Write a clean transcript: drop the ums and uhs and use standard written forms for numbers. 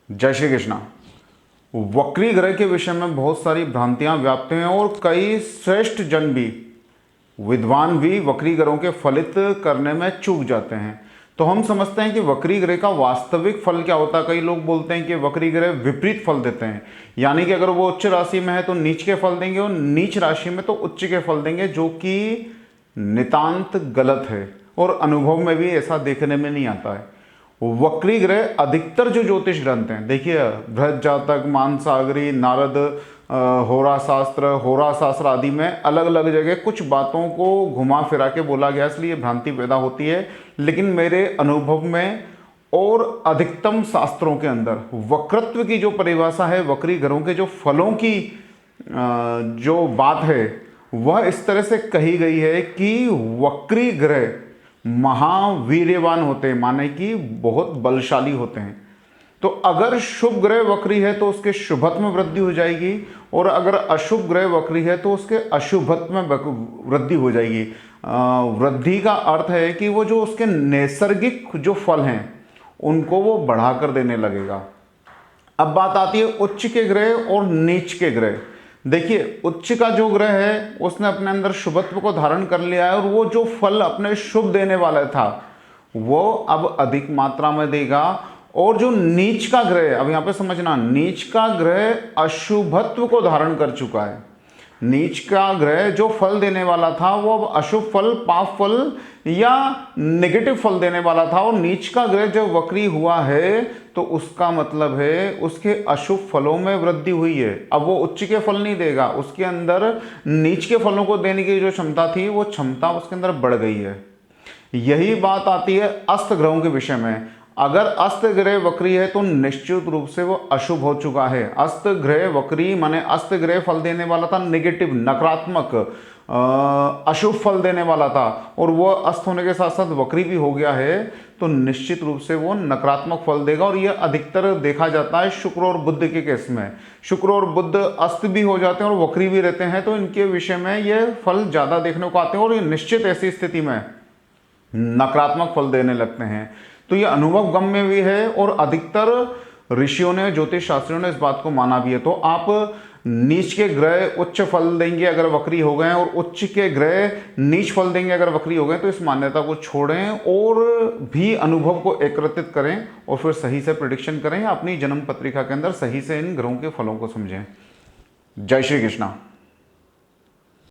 जय श्री कृष्णा। वक्री ग्रह के विषय में बहुत सारी भ्रांतियां व्याप्त हैं और कई श्रेष्ठ जन भी, विद्वान भी वक्री ग्रहों के फलित करने में चूक जाते हैं। तो हम समझते हैं कि वक्री ग्रह का वास्तविक फल क्या होता है। कई लोग बोलते हैं कि वक्री ग्रह विपरीत फल देते हैं, यानी कि अगर वो उच्च राशि में है तो नीच के फल देंगे और नीच राशि में तो उच्च के फल देंगे, जो कि नितांत गलत है और अनुभव में भी ऐसा देखने में नहीं आता है। वक्री ग्रह अधिकतर जो ज्योतिष ग्रंथ हैं, देखिए बृहद जातक, मानसागरी, नारद, होरा शास्त्र आदि में अलग अलग जगह कुछ बातों को घुमा फिरा के बोला गया, इसलिए भ्रांति पैदा होती है। लेकिन मेरे अनुभव में और अधिकतम शास्त्रों के अंदर वक्रत्व की जो परिभाषा है, वक्री ग्रहों के जो फलों की जो बात है, वह इस तरह से कही गई है कि वक्री ग्रह महावीर्यवान होते हैं, माने कि बहुत बलशाली होते हैं। तो अगर शुभ ग्रह वक्री है तो उसके शुभत्व में वृद्धि हो जाएगी, और अगर अशुभ ग्रह वक्री है तो उसके अशुभत्व में वृद्धि हो जाएगी। वृद्धि का अर्थ है कि वो जो उसके नैसर्गिक जो फल हैं उनको वो बढ़ाकर देने लगेगा। अब बात आती है उच्च के ग्रह और नीच के ग्रह। देखिए, उच्च का जो ग्रह है उसने अपने अंदर शुभत्व को धारण कर लिया है, और वो जो फल अपने शुभ देने वाला था वो अब अधिक मात्रा में देगा। और जो नीच का ग्रह, अब यहां पे समझना, नीच का ग्रह अशुभत्व को धारण कर चुका है। नीच का ग्रह जो फल देने वाला था वो अब अशुभ फल, पाप फल या नेगेटिव फल देने वाला था। और नीच का ग्रह जब वक्री हुआ है तो उसका मतलब है उसके अशुभ फलों में वृद्धि हुई है। अब वो उच्च के फल नहीं देगा, उसके अंदर नीच के फलों को देने की जो क्षमता थी वो क्षमता उसके अंदर बढ़ गई है। यही बात आती है अस्त ग्रहों के विषय में। अगर अस्त ग्रह वक्री है तो निश्चित रूप से वो अशुभ हो चुका है। अस्त ग्रह वक्री माने अस्त ग्रह फल देने वाला था नेगेटिव, नकारात्मक, अशुभ फल देने वाला था, और वो अस्त होने के साथ साथ वक्री भी हो गया है, तो निश्चित रूप से वो नकारात्मक फल देगा। और यह अधिकतर देखा जाता है शुक्र और बुध के केस में। शुक्र और बुध अस्त भी हो जाते हैं और वक्री भी रहते हैं, तो इनके विषय में ये फल ज़्यादा देखने को आते हैं, और ये निश्चित ऐसी स्थिति में नकारात्मक फल देने लगते हैं। तो ये अनुभव गम्य भी है, और अधिकतर ऋषियों ने, ज्योतिष शास्त्रियों ने इस बात को माना भी है। तो आप नीच के ग्रह उच्च फल देंगे अगर वक्री हो गए, और उच्च के ग्रह नीच फल देंगे अगर वक्री हो गए, तो इस मान्यता को छोड़ें और भी अनुभव को एकत्रित करें और फिर सही से प्रेडिक्शन करें, या अपनी जन्म पत्रिका के अंदर सही से इन ग्रहों के फलों को समझें। जय श्री कृष्णा।